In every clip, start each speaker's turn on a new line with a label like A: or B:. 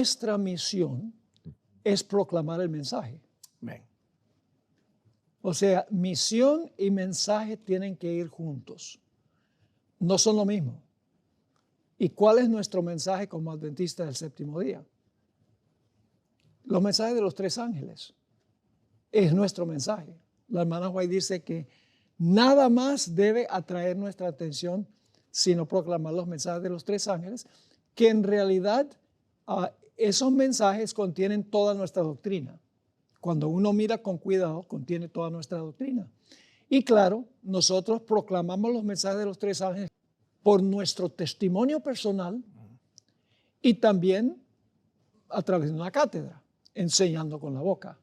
A: nuestra misión es proclamar el mensaje.
B: Amén.
A: O sea, misión y mensaje tienen que ir juntos. No son lo mismo. ¿Y cuál es nuestro mensaje como adventistas del séptimo día? Los mensajes de los 3 ángeles. Es nuestro mensaje. La hermana White dice que nada más debe atraer nuestra atención sino proclamar los mensajes de los 3 ángeles, que en realidad esos mensajes contienen toda nuestra doctrina. Cuando uno mira con cuidado, contiene toda nuestra doctrina. Y claro, nosotros proclamamos los mensajes de los 3 ángeles por nuestro testimonio personal y también a través de una cátedra, enseñando con la boca.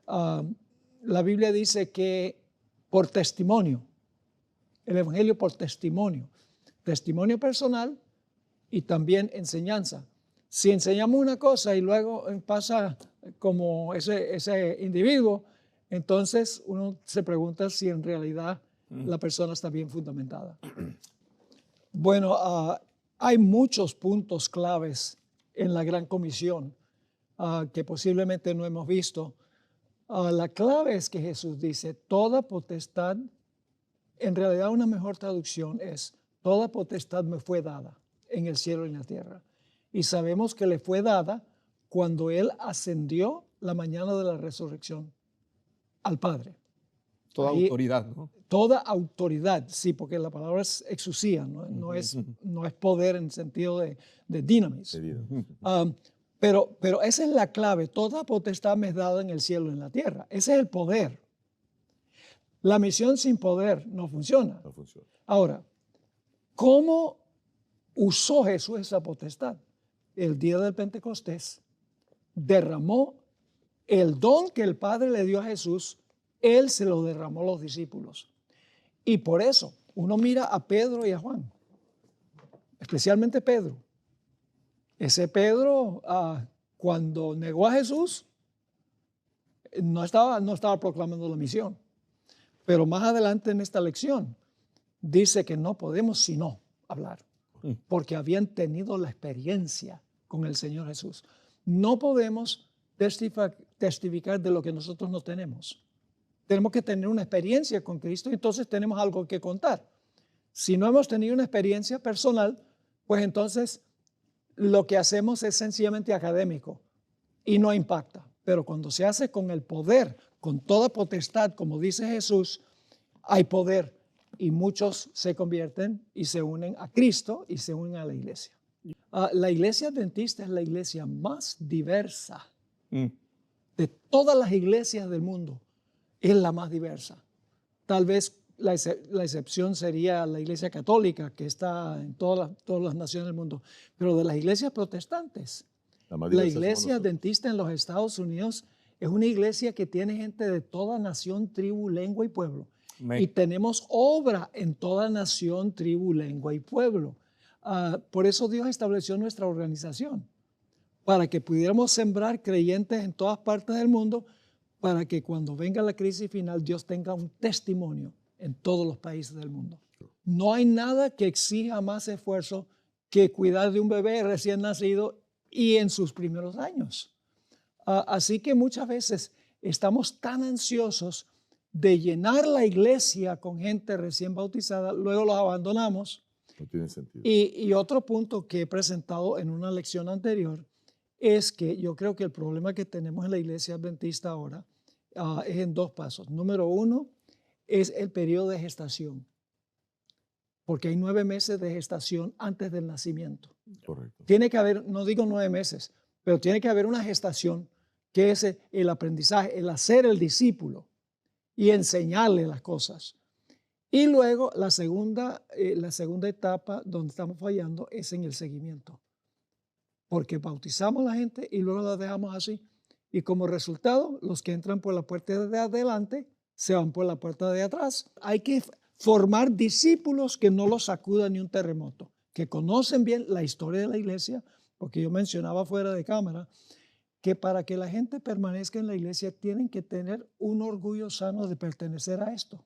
A: La Biblia dice que por testimonio, el Evangelio por testimonio personal y también enseñanza. Si enseñamos una cosa y luego pasa como ese individuo, entonces uno se pregunta si en realidad la persona está bien fundamentada. Bueno, hay muchos puntos claves en la Gran Comisión que posiblemente no hemos visto. La clave es que Jesús dice, toda potestad, en realidad una mejor traducción es, toda potestad me fue dada en el cielo y en la tierra. Y sabemos que le fue dada cuando Él ascendió la mañana de la resurrección al Padre.
B: Toda autoridad, ¿no?
A: Toda autoridad, sí, porque la palabra es exusía, no es poder en sentido de dinamis. Pero esa es la clave, toda potestad me es dada en el cielo y en la tierra. Ese es el poder. La misión sin poder no funciona.
C: No funciona.
A: Ahora, ¿cómo usó Jesús esa potestad? El día del Pentecostés derramó el don que el Padre le dio a Jesús, Él se lo derramó a los discípulos. Y por eso uno mira a Pedro y a Juan, especialmente Pedro. Ese Pedro, cuando negó a Jesús, no estaba proclamando la misión. Pero más adelante en esta lección dice que no podemos sino hablar, porque habían tenido la experiencia con el Señor Jesús. No podemos testificar de lo que nosotros no tenemos. Tenemos que tener una experiencia con Cristo y entonces tenemos algo que contar. Si no hemos tenido una experiencia personal, pues entonces lo que hacemos es sencillamente académico y no impacta. Pero cuando se hace con el poder, con toda potestad, como dice Jesús, hay poder y muchos se convierten y se unen a Cristo y se unen a la iglesia. La iglesia adventista es la iglesia más diversa de todas las iglesias del mundo. Es la más diversa. Tal vez la excepción sería la iglesia católica, que está en todas las naciones del mundo. Pero de las iglesias protestantes, la iglesia adventista en los Estados Unidos es una iglesia que tiene gente de toda nación, tribu, lengua y pueblo. Y tenemos obra en toda nación, tribu, lengua y pueblo. Por eso Dios estableció nuestra organización, para que pudiéramos sembrar creyentes en todas partes del mundo, para que cuando venga la crisis final Dios tenga un testimonio en todos los países del mundo. No hay nada que exija más esfuerzo que cuidar de un bebé recién nacido y en sus primeros años. Así que muchas veces estamos tan ansiosos de llenar la iglesia con gente recién bautizada, luego los abandonamos.
C: No tiene sentido.
A: Y otro punto que he presentado en una lección anterior es que yo creo que el problema que tenemos en la iglesia adventista ahora es en 2 pasos. Número 1 es el periodo de gestación, porque hay 9 meses de gestación antes del nacimiento.
C: Correcto.
A: Tiene que haber, no digo 9 meses, pero tiene que haber una gestación que es el aprendizaje, el hacer el discípulo y enseñarle las cosas. Y luego la segunda etapa donde estamos fallando es en el seguimiento, porque bautizamos a la gente y luego la dejamos así. Y como resultado, los que entran por la puerta de adelante se van por la puerta de atrás. Hay que formar discípulos que no los sacuda ni un terremoto, que conocen bien la historia de la iglesia, porque yo mencionaba fuera de cámara que para que la gente permanezca en la iglesia tienen que tener un orgullo sano de pertenecer a esto.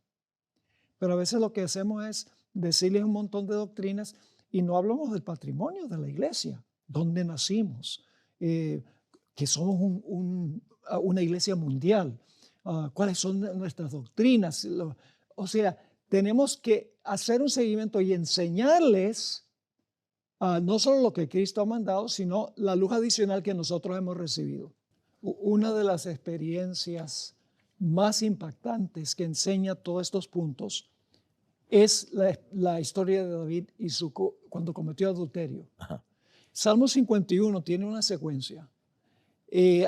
A: Pero a veces lo que hacemos es decirles un montón de doctrinas y no hablamos del patrimonio de la iglesia, dónde nacimos, que somos una iglesia mundial, cuáles son nuestras doctrinas. O sea, tenemos que hacer un seguimiento y enseñarles no solo lo que Cristo ha mandado, sino la luz adicional que nosotros hemos recibido. Una de las experiencias más impactantes que enseña todos estos puntos es la historia de David y cuando cometió adulterio.
C: Ajá.
A: Salmo 51 tiene una secuencia.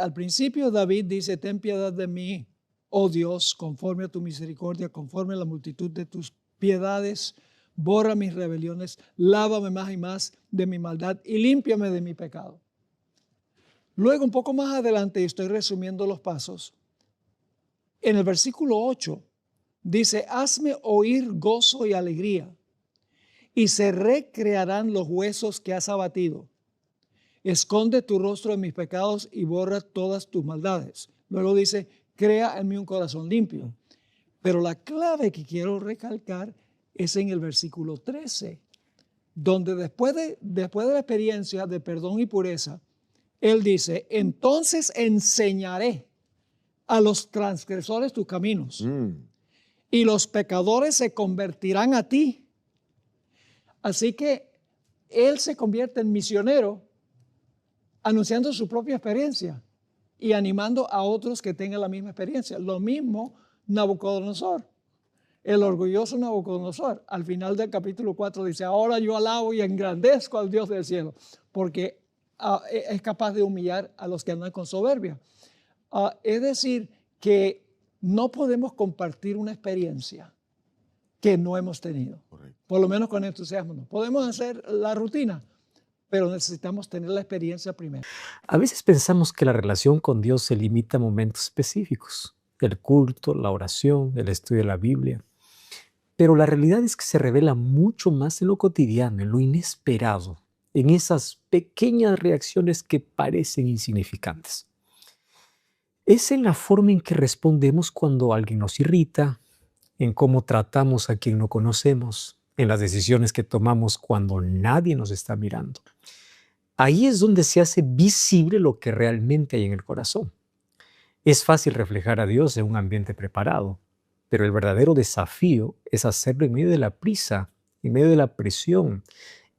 A: Al principio David dice: ten piedad de mí, oh Dios, conforme a tu misericordia, conforme a la multitud de tus piedades, borra mis rebeliones, lávame más y más de mi maldad y límpiame de mi pecado. Luego, un poco más adelante, y estoy resumiendo los pasos, en el versículo 8 dice: hazme oír gozo y alegría, y se recrearán los huesos que has abatido. Esconde tu rostro de mis pecados y borra todas tus maldades. Luego dice: crea en mí un corazón limpio. Pero la clave que quiero recalcar es en el versículo 13, donde después de la experiencia de perdón y pureza, él dice: entonces enseñaré a los transgresores tus caminos, y los pecadores se convertirán a ti. Así que él se convierte en misionero, anunciando su propia experiencia y animando a otros que tengan la misma experiencia. Lo mismo Nabucodonosor, el orgulloso Nabucodonosor. Al final del capítulo 4 dice: ahora yo alabo y engrandezco al Dios del cielo, porque es capaz de humillar a los que andan con soberbia. Es decir, que no podemos compartir una experiencia que no hemos tenido. Correcto. Por lo menos con entusiasmo. No. Podemos hacer la rutina, pero necesitamos tener la experiencia primero.
C: A veces pensamos que la relación con Dios se limita a momentos específicos: el culto, la oración, el estudio de la Biblia. Pero la realidad es que se revela mucho más en lo cotidiano, en lo inesperado, en esas pequeñas reacciones que parecen insignificantes. Es en la forma en que respondemos cuando alguien nos irrita, en cómo tratamos a quien no conocemos, en las decisiones que tomamos cuando nadie nos está mirando. Ahí es donde se hace visible lo que realmente hay en el corazón. Es fácil reflejar a Dios en un ambiente preparado, pero el verdadero desafío es hacerlo en medio de la prisa, en medio de la presión,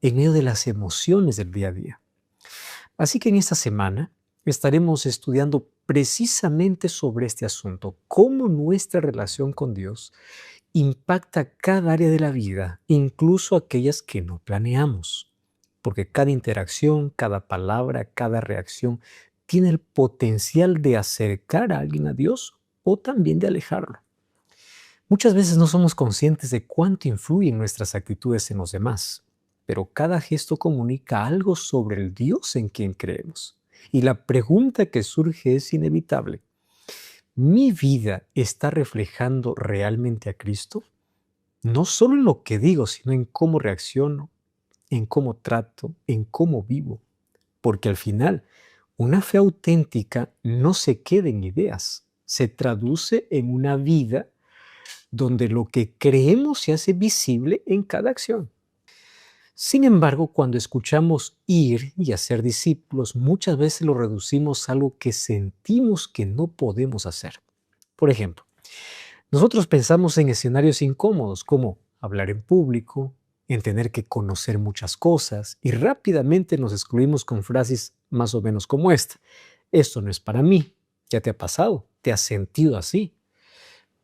C: en medio de las emociones del día a día. Así que en esta semana estaremos estudiando precisamente sobre este asunto: cómo nuestra relación con Dios impacta cada área de la vida, incluso aquellas que no planeamos. Porque cada interacción, cada palabra, cada reacción tiene el potencial de acercar a alguien a Dios o también de alejarlo. Muchas veces no somos conscientes de cuánto influyen nuestras actitudes en los demás, pero cada gesto comunica algo sobre el Dios en quien creemos. Y la pregunta que surge es inevitable: ¿mi vida está reflejando realmente a Cristo? No solo en lo que digo, sino en cómo reacciono, en cómo trato, en cómo vivo. Porque al final, una fe auténtica no se queda en ideas, se traduce en una vida donde lo que creemos se hace visible en cada acción. Sin embargo, cuando escuchamos ir y hacer discípulos, muchas veces lo reducimos a algo que sentimos que no podemos hacer. Por ejemplo, nosotros pensamos en escenarios incómodos como hablar en público, en tener que conocer muchas cosas, y rápidamente nos excluimos con frases más o menos como esta: esto no es para mí. ¿Ya te ha pasado? ¿Te has sentido así?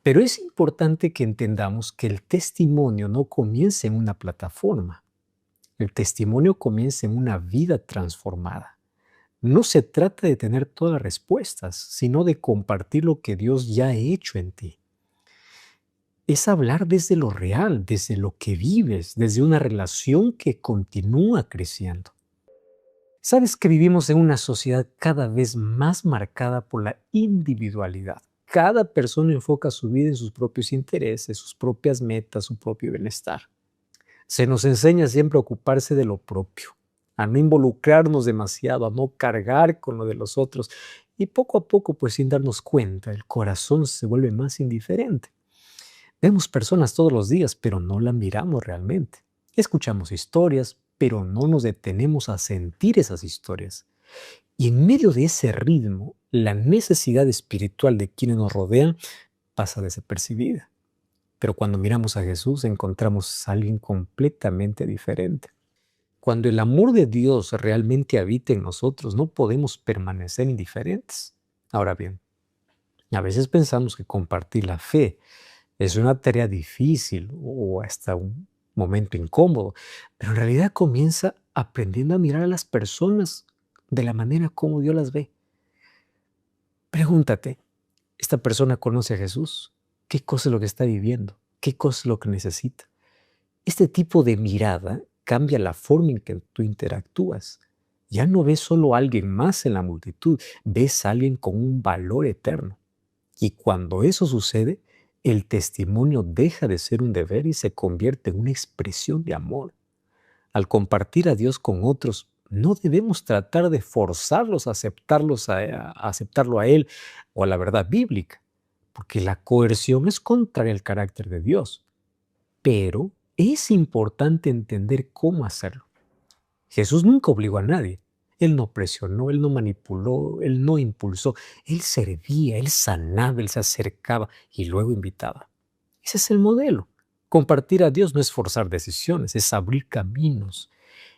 C: Pero es importante que entendamos que el testimonio no comienza en una plataforma. El testimonio comienza en una vida transformada. No se trata de tener todas las respuestas, sino de compartir lo que Dios ya ha hecho en ti. Es hablar desde lo real, desde lo que vives, desde una relación que continúa creciendo. Sabes que vivimos en una sociedad cada vez más marcada por la individualidad. Cada persona enfoca su vida en sus propios intereses, sus propias metas, su propio bienestar. Se nos enseña siempre a ocuparse de lo propio, a no involucrarnos demasiado, a no cargar con lo de los otros. Y poco a poco, pues sin darnos cuenta, el corazón se vuelve más indiferente. Vemos personas todos los días, pero no las miramos realmente. Escuchamos historias, pero no nos detenemos a sentir esas historias. Y en medio de ese ritmo, la necesidad espiritual de quienes nos rodean pasa desapercibida. Pero cuando miramos a Jesús encontramos a alguien completamente diferente. Cuando el amor de Dios realmente habita en nosotros, no podemos permanecer indiferentes. Ahora bien, a veces pensamos que compartir la fe es una tarea difícil o hasta un momento incómodo, pero en realidad comienza aprendiendo a mirar a las personas de la manera como Dios las ve. Pregúntate, ¿esta persona conoce a Jesús? ¿Qué cosa es lo que está viviendo? ¿Qué cosa es lo que necesita? Este tipo de mirada cambia la forma en que tú interactúas. Ya no ves solo a alguien más en la multitud, ves a alguien con un valor eterno. Y cuando eso sucede, el testimonio deja de ser un deber y se convierte en una expresión de amor. Al compartir a Dios con otros, no debemos tratar de forzarlos a aceptarlo a Él o a la verdad bíblica, porque la coerción es contraria al carácter de Dios. Pero es importante entender cómo hacerlo. Jesús nunca obligó a nadie. Él no presionó, Él no manipuló, Él no impulsó. Él servía, Él sanaba, Él se acercaba y luego invitaba. Ese es el modelo. Compartir a Dios no es forzar decisiones, es abrir caminos,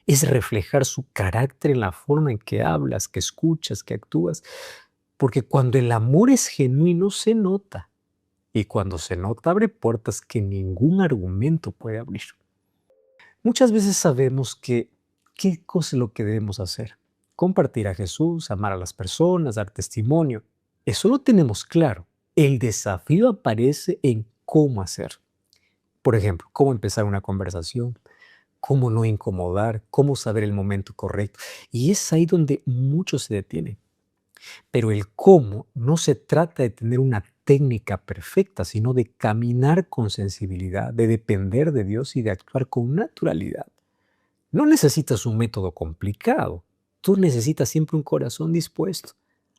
C: es reflejar su carácter en la forma en que hablas, que escuchas, que actúas. Porque cuando el amor es genuino se nota. Y cuando se nota abre puertas que ningún argumento puede abrir. Muchas veces sabemos qué cosa es lo que debemos hacer. Compartir a Jesús, amar a las personas, dar testimonio. Eso lo tenemos claro. El desafío aparece en cómo hacer. Por ejemplo, cómo empezar una conversación, cómo no incomodar, cómo saber el momento correcto. Y es ahí donde muchos se detienen. Pero el cómo no se trata de tener una técnica perfecta, sino de caminar con sensibilidad, de depender de Dios y de actuar con naturalidad. No necesitas un método complicado. Tú necesitas siempre un corazón dispuesto,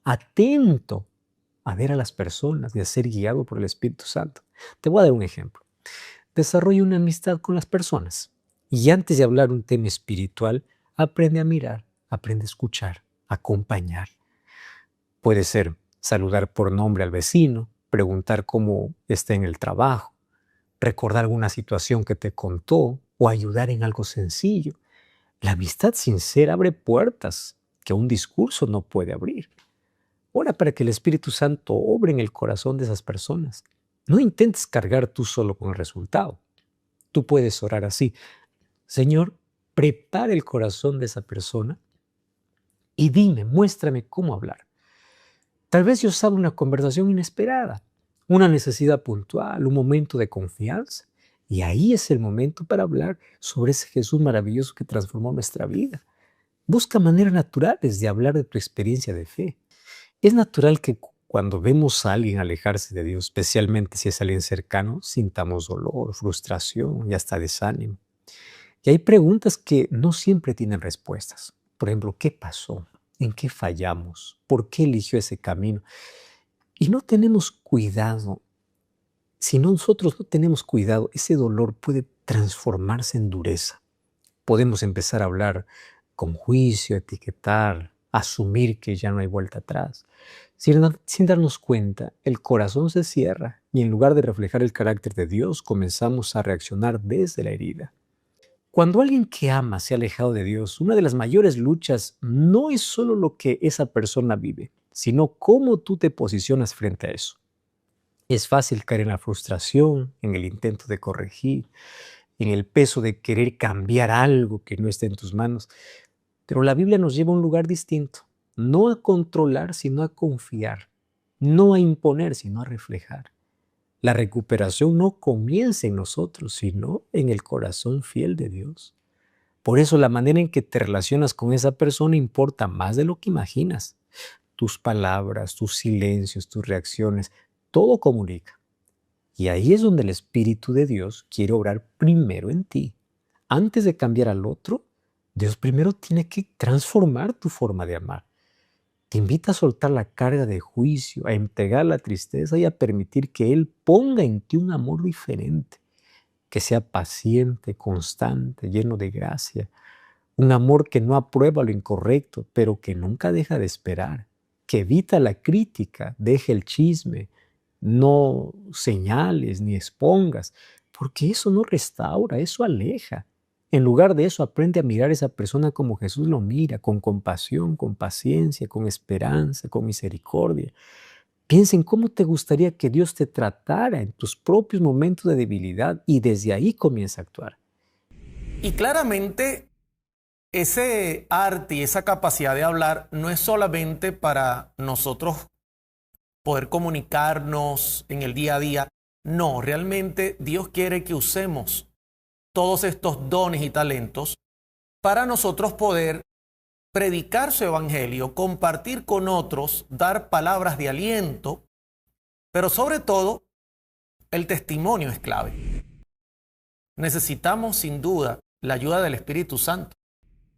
C: atento a ver a las personas y a ser guiado por el Espíritu Santo. Te voy a dar un ejemplo. Desarrolla una amistad con las personas y antes de hablar un tema espiritual, aprende a mirar, aprende a escuchar, a acompañar. Puede ser saludar por nombre al vecino, preguntar cómo está en el trabajo, recordar alguna situación que te contó o ayudar en algo sencillo. La amistad sincera abre puertas que un discurso no puede abrir. Ora para que el Espíritu Santo obre en el corazón de esas personas. No intentes cargar tú solo con el resultado. Tú puedes orar así: Señor, prepara el corazón de esa persona y dime, muéstrame cómo hablar. Tal vez Dios sabe una conversación inesperada, una necesidad puntual, un momento de confianza. Y ahí es el momento para hablar sobre ese Jesús maravilloso que transformó nuestra vida. Busca maneras naturales de hablar de tu experiencia de fe. Es natural que cuando vemos a alguien alejarse de Dios, especialmente si es alguien cercano, sintamos dolor, frustración y hasta desánimo. Y hay preguntas que no siempre tienen respuestas. Por ejemplo, ¿qué pasó? ¿En qué fallamos? ¿Por qué eligió ese camino? Y no tenemos cuidado. Si nosotros no tenemos cuidado, ese dolor puede transformarse en dureza. Podemos empezar a hablar con juicio, etiquetar, asumir que ya no hay vuelta atrás. Sin darnos cuenta, el corazón se cierra y en lugar de reflejar el carácter de Dios, comenzamos a reaccionar desde la herida. Cuando alguien que ama se ha alejado de Dios, una de las mayores luchas no es solo lo que esa persona vive, sino cómo tú te posicionas frente a eso. Es fácil caer en la frustración, en el intento de corregir, en el peso de querer cambiar algo que no está en tus manos. Pero la Biblia nos lleva a un lugar distinto. No a controlar, sino a confiar. No a imponer, sino a reflejar. La recuperación no comienza en nosotros, sino en el corazón fiel de Dios. Por eso la manera en que te relacionas con esa persona importa más de lo que imaginas. Tus palabras, tus silencios, tus reacciones, todo comunica. Y ahí es donde el Espíritu de Dios quiere obrar primero en ti. Antes de cambiar al otro, Dios primero tiene que transformar tu forma de amar. Te invita a soltar la carga de juicio, a entregar la tristeza y a permitir que Él ponga en ti un amor diferente, que sea paciente, constante, lleno de gracia, Un amor que no aprueba lo incorrecto, pero que nunca deja de esperar, que evita la crítica, deja el chisme, no señales ni expongas, porque eso no restaura, eso aleja. En lugar de eso, aprende a mirar a esa persona como Jesús lo mira, con compasión, con paciencia, con esperanza, con misericordia. Piensa en cómo te gustaría que Dios te tratara en tus propios momentos de debilidad y desde ahí comienza a actuar.
D: Y claramente ese arte y esa capacidad de hablar no es solamente para nosotros poder comunicarnos en el día a día. No, realmente Dios quiere que usemos todos estos dones y talentos para nosotros poder predicar su evangelio, compartir con otros, dar palabras de aliento, pero sobre todo, el testimonio es clave. Necesitamos sin duda la ayuda del Espíritu Santo.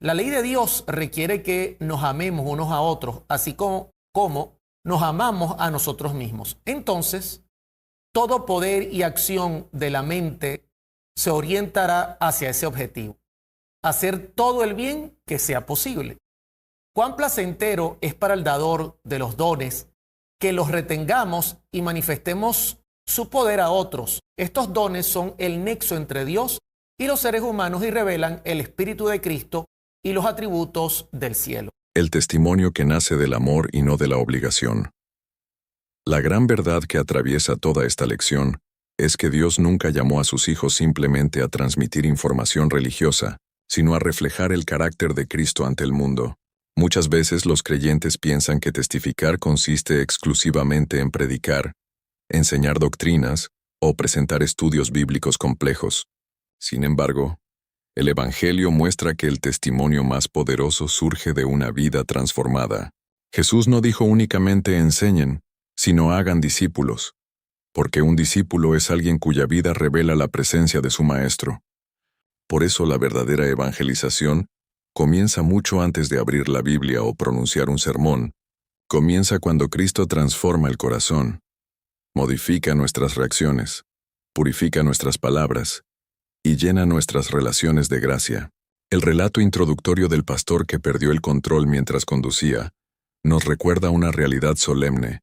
D: La ley de Dios requiere que nos amemos unos a otros, así como nos amamos a nosotros mismos. Entonces, todo poder y acción de la mente se orientará hacia ese objetivo. Hacer todo el bien que sea posible. Cuán placentero es para el dador de los dones que los retengamos y manifestemos su poder a otros. Estos dones son el nexo entre Dios y los seres humanos y revelan el Espíritu de Cristo y los atributos del cielo.
E: El testimonio que nace del amor y no de la obligación. La gran verdad que atraviesa toda esta lección es que Dios nunca llamó a sus hijos simplemente a transmitir información religiosa, sino a reflejar el carácter de Cristo ante el mundo. Muchas veces los creyentes piensan que testificar consiste exclusivamente en predicar, enseñar doctrinas o presentar estudios bíblicos complejos. Sin embargo, el Evangelio muestra que el testimonio más poderoso surge de una vida transformada. Jesús no dijo únicamente enseñen, sino hagan discípulos, porque un discípulo es alguien cuya vida revela la presencia de su Maestro. Por eso la verdadera evangelización comienza mucho antes de abrir la Biblia o pronunciar un sermón. Comienza cuando Cristo transforma el corazón, modifica nuestras reacciones, purifica nuestras palabras y llena nuestras relaciones de gracia. El relato introductorio del pastor que perdió el control mientras conducía nos recuerda una realidad solemne.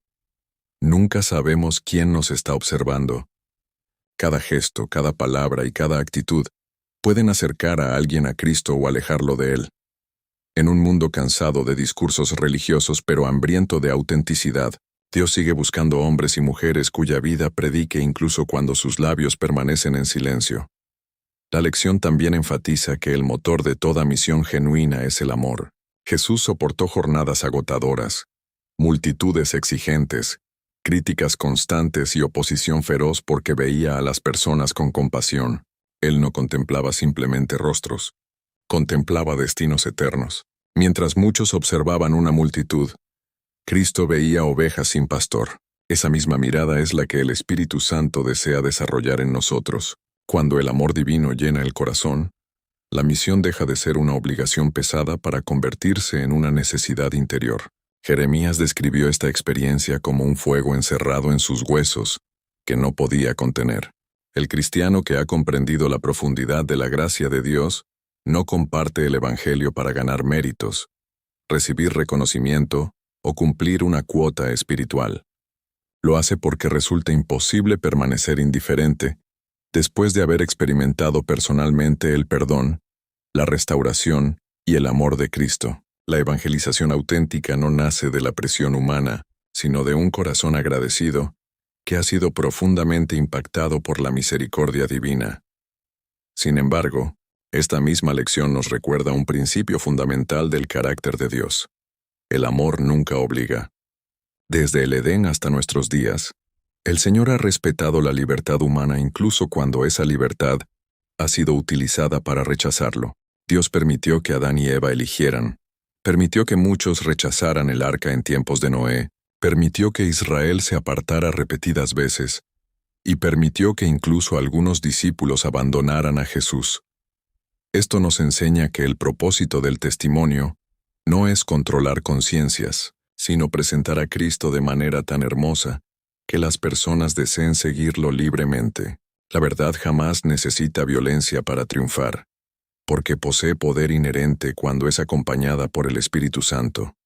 E: Nunca sabemos quién nos está observando. Cada gesto, cada palabra y cada actitud pueden acercar a alguien a Cristo o alejarlo de Él. En un mundo cansado de discursos religiosos pero hambriento de autenticidad, Dios sigue buscando hombres y mujeres cuya vida predique incluso cuando sus labios permanecen en silencio. La lección también enfatiza que el motor de toda misión genuina es el amor. Jesús soportó jornadas agotadoras, multitudes exigentes, críticas constantes y oposición feroz porque veía a las personas con compasión. Él no contemplaba simplemente rostros, contemplaba destinos eternos. Mientras muchos observaban una multitud, Cristo veía ovejas sin pastor. Esa misma mirada es la que el Espíritu Santo desea desarrollar en nosotros. Cuando el amor divino llena el corazón, la misión deja de ser una obligación pesada para convertirse en una necesidad interior. Jeremías describió esta experiencia como un fuego encerrado en sus huesos que no podía contener. El cristiano que ha comprendido la profundidad de la gracia de Dios no comparte el Evangelio para ganar méritos, recibir reconocimiento o cumplir una cuota espiritual. Lo hace porque resulta imposible permanecer indiferente después de haber experimentado personalmente el perdón, la restauración y el amor de Cristo. La evangelización auténtica no nace de la presión humana, sino de un corazón agradecido que ha sido profundamente impactado por la misericordia divina. Sin embargo, esta misma lección nos recuerda un principio fundamental del carácter de Dios. El amor nunca obliga. Desde el Edén hasta nuestros días, el Señor ha respetado la libertad humana incluso cuando esa libertad ha sido utilizada para rechazarlo. Dios permitió que Adán y Eva eligieran, permitió que muchos rechazaran el arca en tiempos de Noé, permitió que Israel se apartara repetidas veces, y permitió que incluso algunos discípulos abandonaran a Jesús. Esto nos enseña que el propósito del testimonio no es controlar conciencias, sino presentar a Cristo de manera tan hermosa que las personas deseen seguirlo libremente. La verdad jamás necesita violencia para triunfar. porque posee poder inherente cuando es acompañada por el Espíritu Santo.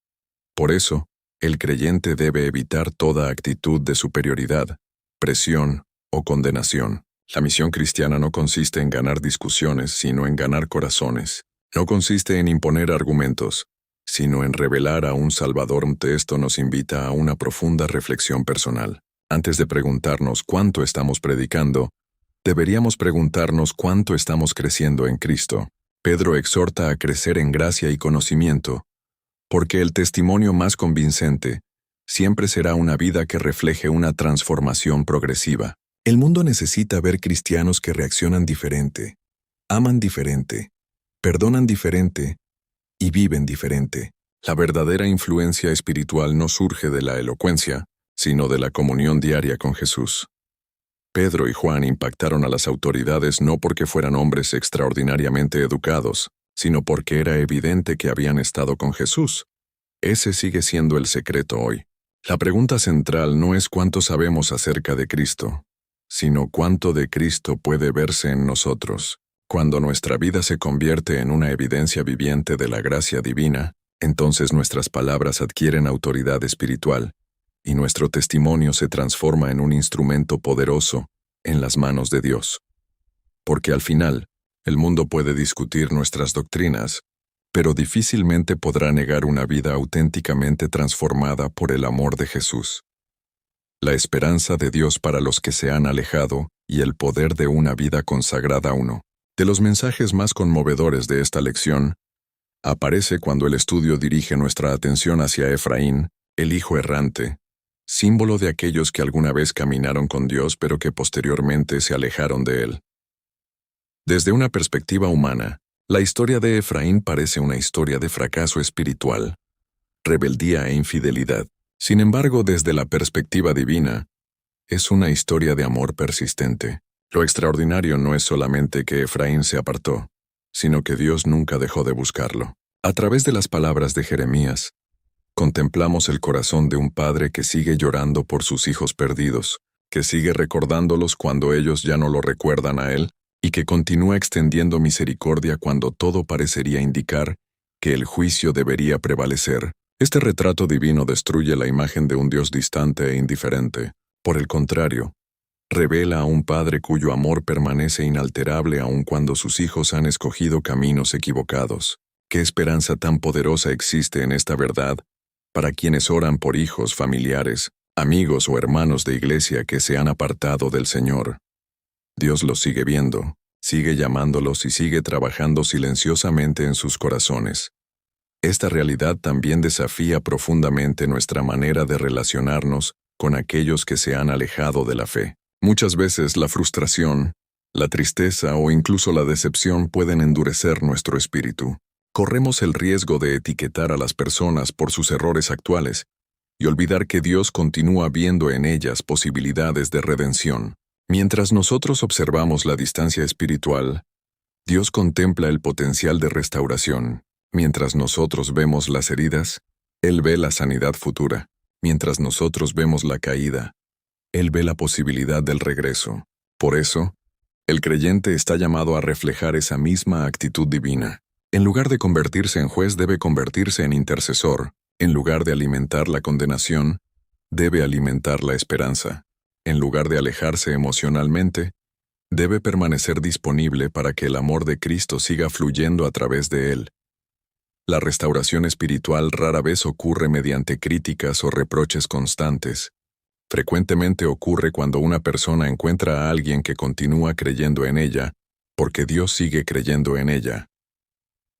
E: Por eso, el creyente debe evitar toda actitud de superioridad, presión o condenación. La misión cristiana no consiste en ganar discusiones, sino en ganar corazones. No consiste en imponer argumentos, sino en revelar a un Salvador. Esto nos invita a una profunda reflexión personal. Antes de preguntarnos cuánto estamos predicando, deberíamos preguntarnos cuánto estamos creciendo en Cristo. Pedro exhorta a crecer en gracia y conocimiento, porque el testimonio más convincente siempre será una vida que refleje una transformación progresiva. El mundo necesita ver cristianos que reaccionan diferente, aman diferente, perdonan diferente y viven diferente. La verdadera influencia espiritual no surge de la elocuencia, sino de la comunión diaria con Jesús. Pedro y Juan impactaron a las autoridades no porque fueran hombres extraordinariamente educados, sino porque era evidente que habían estado con Jesús. Ese sigue siendo el secreto hoy. La pregunta central no es cuánto sabemos acerca de Cristo, sino cuánto de Cristo puede verse en nosotros. Cuando nuestra vida se convierte en una evidencia viviente de la gracia divina, entonces nuestras palabras adquieren autoridad espiritual, y nuestro testimonio se transforma en un instrumento poderoso en las manos de Dios. Porque al final, el mundo puede discutir nuestras doctrinas, pero difícilmente podrá negar una vida auténticamente transformada por el amor de Jesús. La esperanza de Dios para los que se han alejado y el poder de una vida consagrada a uno. De los mensajes más conmovedores de esta lección, aparece cuando el estudio dirige nuestra atención hacia Efraín, el hijo errante, símbolo de aquellos que alguna vez caminaron con Dios pero que posteriormente se alejaron de él. Desde una perspectiva humana, la historia de Efraín parece una historia de fracaso espiritual, rebeldía e infidelidad. Sin embargo, desde la perspectiva divina, es una historia de amor persistente. Lo extraordinario no es solamente que Efraín se apartó, sino que Dios nunca dejó de buscarlo. A través de las palabras de Jeremías, contemplamos el corazón de un padre que sigue llorando por sus hijos perdidos, que sigue recordándolos cuando ellos ya no lo recuerdan a él, y que continúa extendiendo misericordia cuando todo parecería indicar que el juicio debería prevalecer. Este retrato divino destruye la imagen de un Dios distante e indiferente. Por el contrario, revela a un Padre cuyo amor permanece inalterable aun cuando sus hijos han escogido caminos equivocados. ¿Qué esperanza tan poderosa existe en esta verdad para quienes oran por hijos, familiares, amigos o hermanos de iglesia que se han apartado del Señor? Dios los sigue viendo, sigue llamándolos y sigue trabajando silenciosamente en sus corazones. Esta realidad también desafía profundamente nuestra manera de relacionarnos con aquellos que se han alejado de la fe. Muchas veces la frustración, la tristeza o incluso la decepción pueden endurecer nuestro espíritu. Corremos el riesgo de etiquetar a las personas por sus errores actuales y olvidar que Dios continúa viendo en ellas posibilidades de redención. Mientras nosotros observamos la distancia espiritual, Dios contempla el potencial de restauración. Mientras nosotros vemos las heridas, Él ve la sanidad futura. Mientras nosotros vemos la caída, Él ve la posibilidad del regreso. Por eso, el creyente está llamado a reflejar esa misma actitud divina. En lugar de convertirse en juez, debe convertirse en intercesor. En lugar de alimentar la condenación, debe alimentar la esperanza. En lugar de alejarse emocionalmente, debe permanecer disponible para que el amor de Cristo siga fluyendo a través de él. La restauración espiritual rara vez ocurre mediante críticas o reproches constantes. Frecuentemente ocurre cuando una persona encuentra a alguien que continúa creyendo en ella, porque Dios sigue creyendo en ella.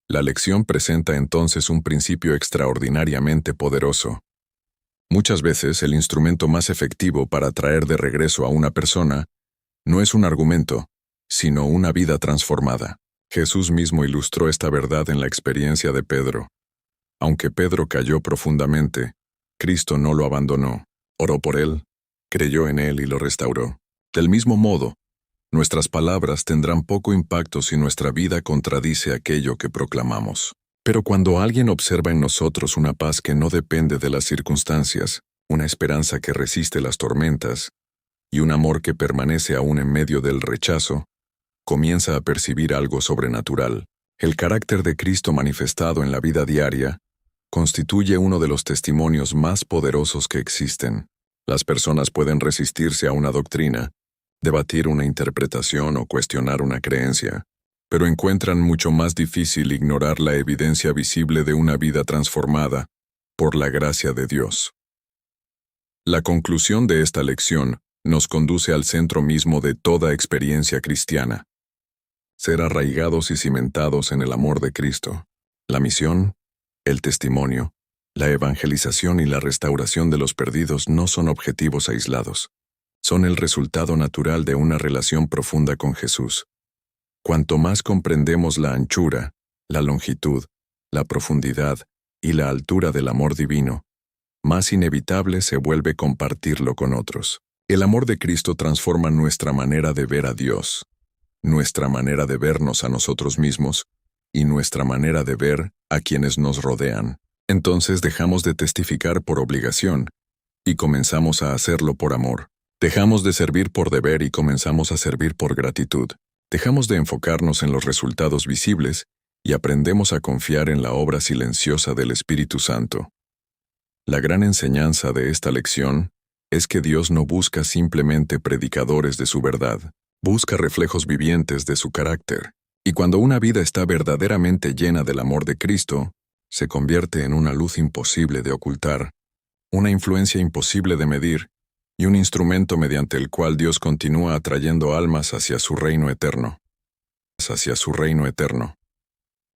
E: La lección presenta entonces un principio extraordinariamente poderoso. Muchas veces el instrumento más efectivo para traer de regreso a una persona no es un argumento, sino una vida transformada. Jesús mismo ilustró esta verdad en la experiencia de Pedro. Aunque Pedro cayó profundamente, Cristo no lo abandonó. Oró por él, creyó en él y lo restauró. Del mismo modo, nuestras palabras tendrán poco impacto si nuestra vida contradice aquello que proclamamos. Pero cuando alguien observa en nosotros una paz que no depende de las circunstancias, una esperanza que resiste las tormentas, y un amor que permanece aún en medio del rechazo, comienza a percibir algo sobrenatural. El carácter de Cristo manifestado en la vida diaria constituye uno de los testimonios más poderosos que existen. Las personas pueden resistirse a una doctrina, debatir una interpretación o cuestionar una creencia, pero encuentran mucho más difícil ignorar la evidencia visible de una vida transformada por la gracia de Dios. La conclusión de esta lección nos conduce al centro mismo de toda experiencia cristiana: ser arraigados y cimentados en el amor de Cristo. La misión, el testimonio, la evangelización y la restauración de los perdidos no son objetivos aislados. Son el resultado natural de una relación profunda con Jesús. Cuanto más comprendemos la anchura, la longitud, la profundidad y la altura del amor divino, más inevitable se vuelve compartirlo con otros. El amor de Cristo transforma nuestra manera de ver a Dios, nuestra manera de vernos a nosotros mismos y nuestra manera de ver a quienes nos rodean. Entonces dejamos de testificar por obligación y comenzamos a hacerlo por amor. Dejamos de servir por deber y comenzamos a servir por gratitud. Dejamos de enfocarnos en los resultados visibles y aprendemos a confiar en la obra silenciosa del Espíritu Santo. La gran enseñanza de esta lección es que Dios no busca simplemente predicadores de su verdad, busca reflejos vivientes de su carácter. Y cuando una vida está verdaderamente llena del amor de Cristo, se convierte en una luz imposible de ocultar, una influencia imposible de medir y un instrumento mediante el cual Dios continúa atrayendo almas hacia su reino eterno.